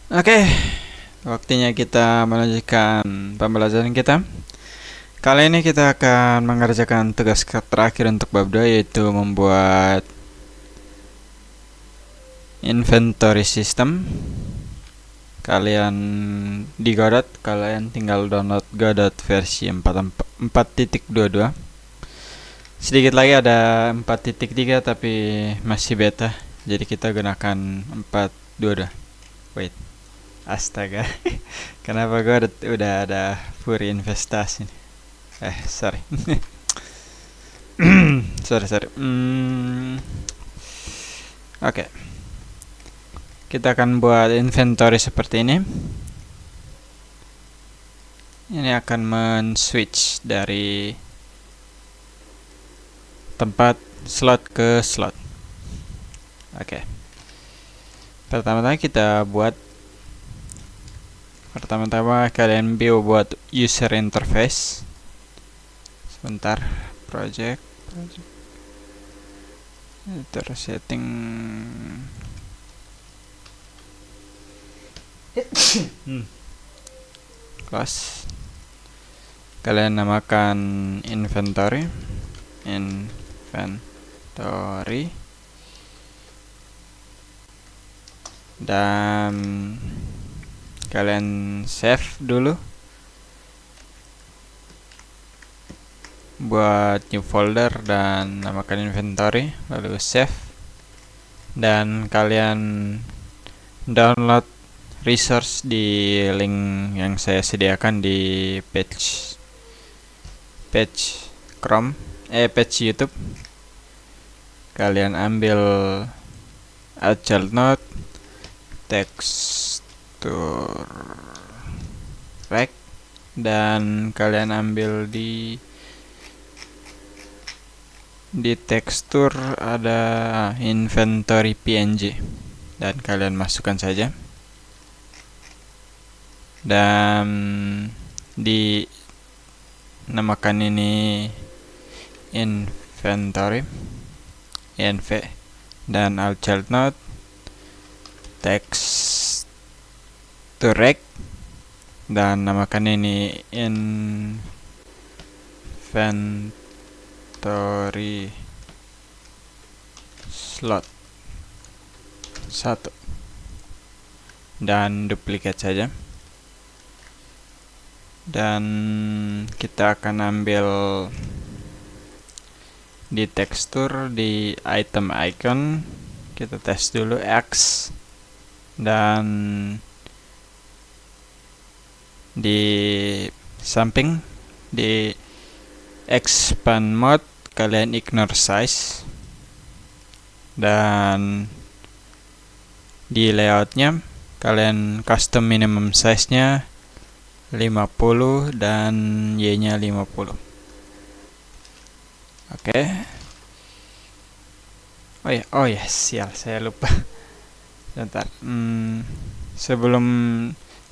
Oke, waktunya kita melanjutkan pembelajaran kita. Kali ini kita akan mengerjakan tugas terakhir untuk bab 2, yaitu membuat inventory system. Kalian di Godot, kalian tinggal download Godot versi 4.22. Sedikit lagi ada 4.3 tapi masih beta. Jadi kita gunakan 4.22. Wait. Astaga. Kenapa gue udah ada Fury investasi nih? Sorry. sorry. Oke. Kita akan buat inventory seperti ini. Ini akan men-switch dari tempat slot ke slot. Oke. Pertama-tama kalian buat user interface. Sebentar, project. Terus setting. Close. Kalian namakan inventory. Dan kalian save dulu. Buat new folder dan namakan inventory, lalu save. Dan kalian download resource di link yang saya sediakan di page Chrome, page YouTube. Kalian ambil child node, texture rect, dan kalian ambil di tekstur ada inventory png dan kalian masukkan saja, dan namakan ini inventory inv, dan alt child node texture, dan namakan ini inventory slot 1, dan duplicate saja. Dan kita akan ambil di tekstur, di item icon, kita tes dulu X, dan di samping di expand mode kalian ignore size, dan di layoutnya kalian custom minimum size nya 50 dan Y nya 50. Oke. Oh ya, sial, saya lupa. Bentar. Sebelum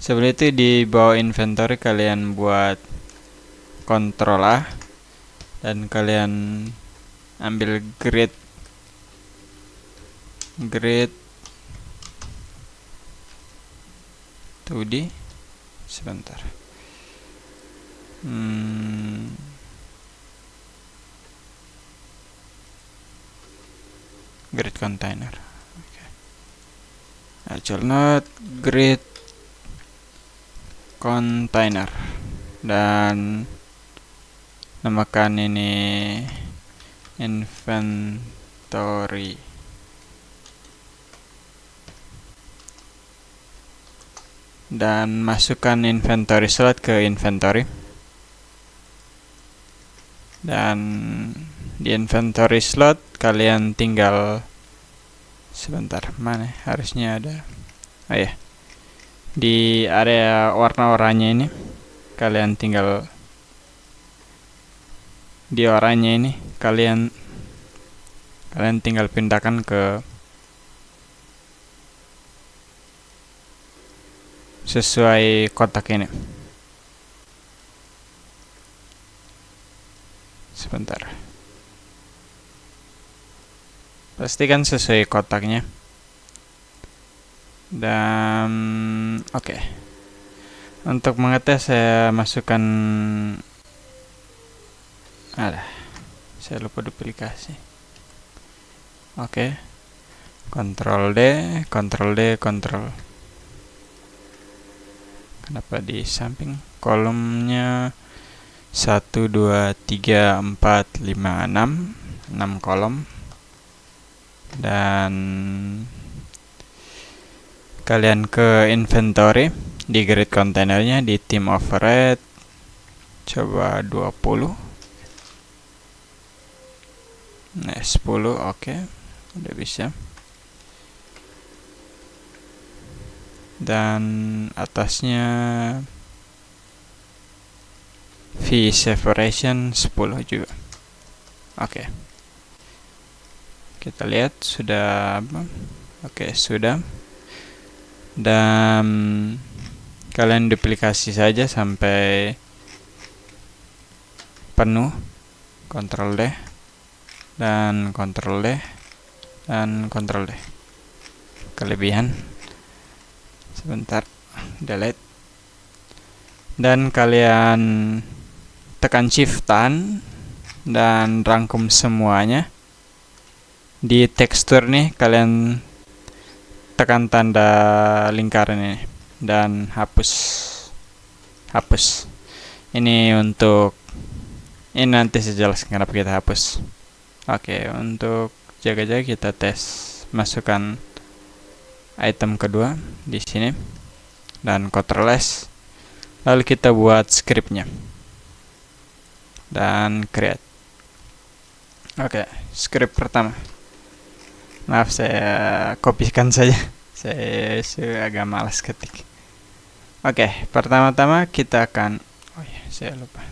itu di bawah inventory kalian buat Ctrl A dan kalian ambil grid 2D. Sebentar. Grid container. Okay. Actual node grid container, dan namakan ini inventory. Dan masukkan inventory slot ke inventory, dan di inventory slot kalian tinggal sebentar, mana harusnya ada, di area warna oranye ini kalian tinggal di oranye ini kalian tinggal pindahkan ke sesuai kotak ini. Sebentar. Pastikan sesuai kotaknya. Dan oke. Untuk mengetes saya masukkan, saya lupa duplikasi. Oke. Ctrl D, Ctrl D, Ctrl. Kenapa di samping kolomnya 1 2 3 4 5 6 kolom. Dan kalian ke inventory, di grid kontainernya, di theme override coba 20. Nah, 10, oke. Udah bisa. Dan atasnya V separation 10 juga. Oke. Kita lihat sudah. Oke, sudah. Dan kalian duplikasi saja sampai penuh. Ctrl D dan Ctrl D dan Ctrl D. Kelebihan. Sebentar, delete. Dan kalian tekan shift tahan dan rangkum semuanya. Di tekstur nih kalian tekan tanda lingkaran ini dan hapus. Ini untuk, ini nanti saya jelaskan kenapa kita hapus. Oke, untuk jaga-jaga kita tes, masukkan item kedua di sini dan Ctrl S. Lalu kita buat scriptnya dan create. Oke, script pertama. Maaf, saya kopikan saja. Saya agak malas ketik. Oke, pertama-tama kita akan, saya lupa.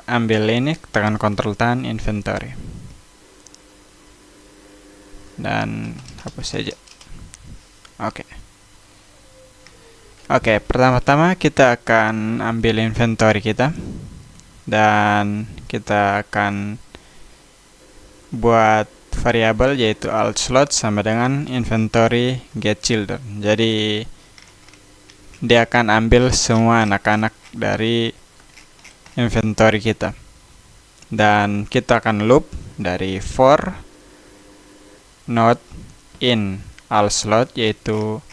Ambil ini, tekan Ctrl tahan inventory. Dan hapus saja. Oke, pertama-tama kita akan ambil inventory kita. Dan kita akan buat variabel yaitu alt slot sama dengan inventory get children. Jadi dia akan ambil semua anak-anak dari inventory kita. Dan kita akan loop dari for not in alt slot, yaitu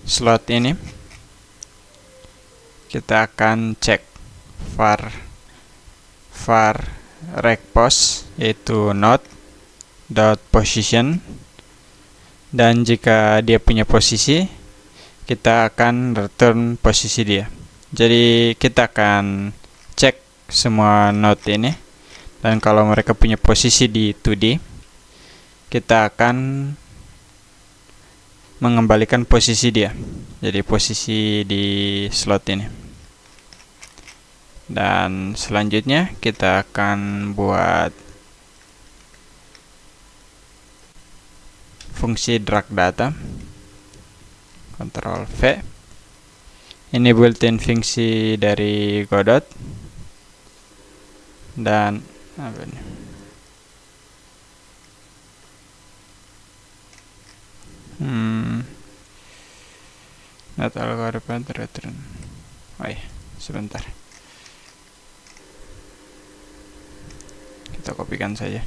slot ini. Kita akan cek var recpos, yaitu not dot position, dan jika dia punya posisi kita akan return posisi dia. Jadi kita akan cek semua node ini, dan kalau mereka punya posisi di 2D kita akan mengembalikan posisi dia, jadi posisi di slot ini. Dan selanjutnya kita akan buat fungsi drag data, Ctrl V. Ini built-in fungsi dari Godot. Dan apa ini? Not algorithm return. Sebentar. Kita kopikan saja.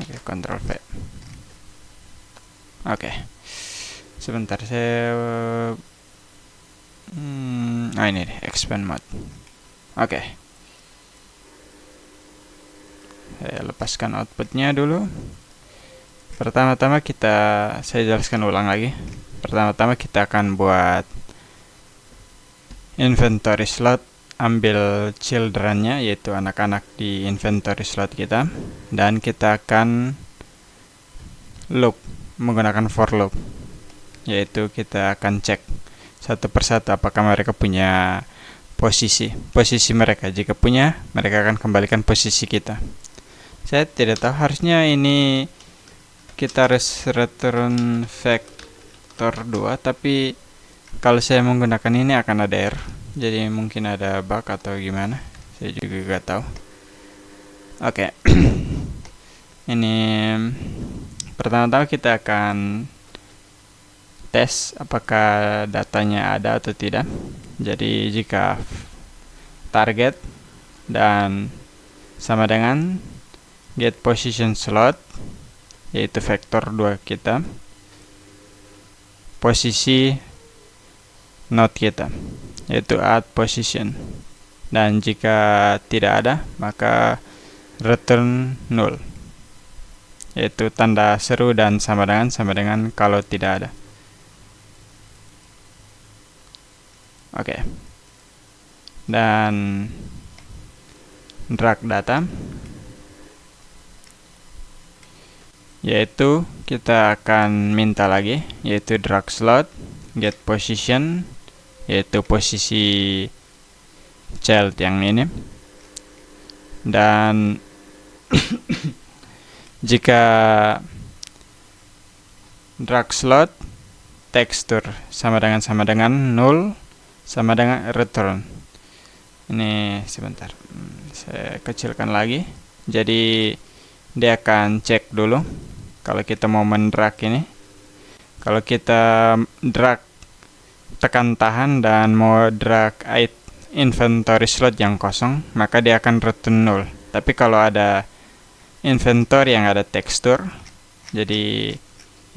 Oke, Ctrl V. Oke. Sebentar, saya ini deh, expand mode. Oke. Saya lepaskan outputnya dulu. Pertama-tama saya jelaskan ulang lagi. Pertama-tama kita akan buat inventory slot, ambil children-nya, yaitu anak-anak di inventory slot kita, dan kita akan loop menggunakan for loop, yaitu kita akan cek satu persatu apakah mereka punya posisi mereka. Jika punya, mereka akan kembalikan posisi kita. Saya tidak tahu, harusnya ini kita harus return vektor 2, tapi kalau saya menggunakan ini akan ada error. Jadi mungkin ada bug atau gimana, saya juga gak tahu. Oke. Ini pertama-tama kita akan tes apakah datanya ada atau tidak. Jadi jika target dan sama dengan get position slot, yaitu vektor 2 kita, posisi node kita, yaitu add position, dan jika tidak ada maka return null, yaitu tanda seru dan sama dengan kalau tidak ada. Oke. Dan drag data, yaitu kita akan minta lagi, yaitu drag slot get position, yaitu posisi child yang ini, dan jika drag slot texture sama dengan null, sama dengan return. Ini sebentar, saya kecilkan lagi. Jadi dia akan cek dulu kalau kita mau mendrag ini. Kalau kita drag tekan tahan dan mau drag inventory slot yang kosong, maka dia akan return null. Tapi kalau ada inventory yang ada tekstur, jadi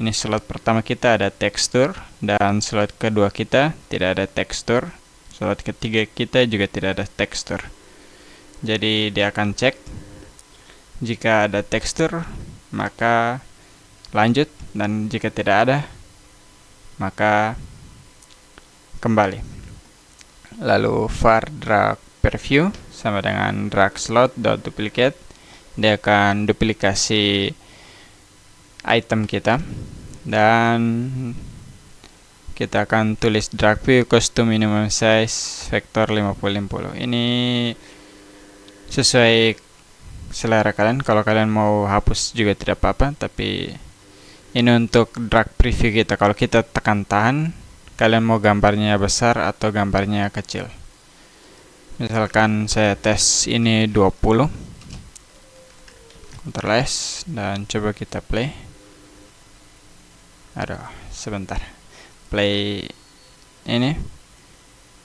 ini slot pertama kita ada tekstur, dan slot kedua kita tidak ada tekstur, slot ketiga kita juga tidak ada tekstur. Jadi dia akan cek, jika ada tekstur maka lanjut, dan jika tidak ada maka kembali. Lalu var drag preview sama dengan drag slot dot duplicate, dia akan duplikasi item kita, dan kita akan tulis drag view custom minimum size vektor 50-50. Ini sesuai selera kalian. Kalau kalian mau hapus juga tidak apa-apa, tapi ini untuk drag preview kita. Kalau kita tekan tahan, kalian mau gambarnya besar atau gambarnya kecil. Misalkan saya tes ini 20, Ctrl S, dan coba kita play. Aduh, sebentar, play ini,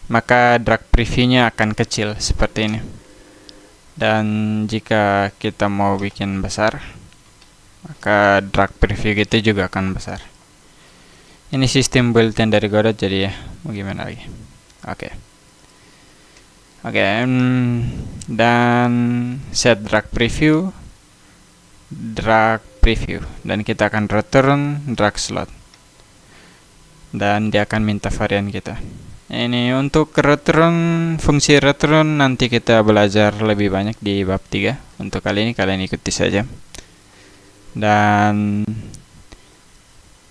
maka drag previewnya akan kecil seperti ini. Dan jika kita mau bikin besar, maka drag preview kita juga akan besar. Ini sistem built-in dari Godot, jadi ya mau gimana lagi. Oke, dan set drag preview, dan kita akan return drag slot, dan dia akan minta varian kita. Ini untuk return, fungsi return nanti kita belajar lebih banyak di bab 3. Untuk kali ini kalian ikuti saja. Dan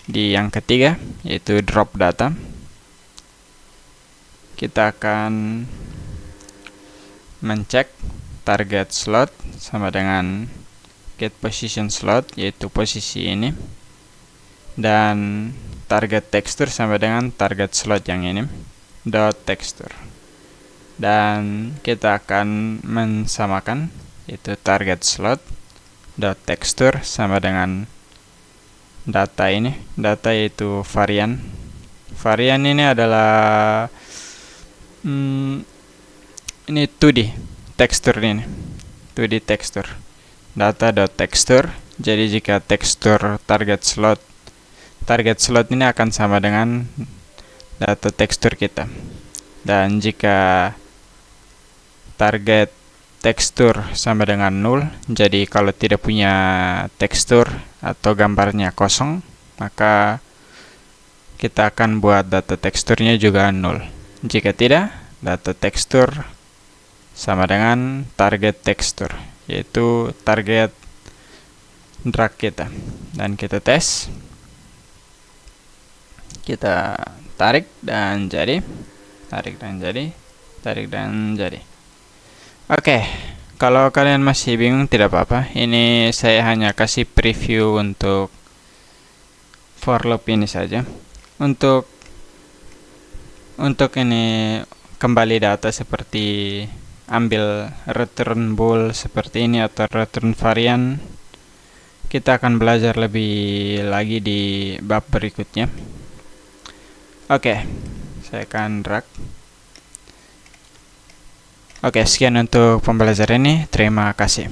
di yang ketiga, yaitu drop data, kita akan mencek target slot sama dengan get position slot, yaitu posisi ini, dan target texture sama dengan target slot yang ini, dot texture. Dan kita akan mensamakan, yaitu target slot dot texture sama dengan data ini, data yaitu varian. Varian ini adalah ini 2D texture, ini 2D texture, data dot texture. Jadi jika tekstur target slot ini akan sama dengan data tekstur kita, dan jika target tekstur sama dengan null, jadi kalau tidak punya tekstur atau gambarnya kosong, maka kita akan buat data teksturnya juga null. Jika tidak, data tekstur sama dengan target tekstur, yaitu target drag kita. Dan kita tes, kita tarik dan jadi, tarik dan jadi, tarik dan jadi. Oke, kalau kalian masih bingung tidak apa-apa. Ini saya hanya kasih preview untuk for loop ini saja. Untuk ini kembali data seperti ambil return bool seperti ini atau return varian, kita akan belajar lebih lagi di bab berikutnya. Oke, saya akan drag. Oke, sekian untuk pembelajaran ini. Terima kasih.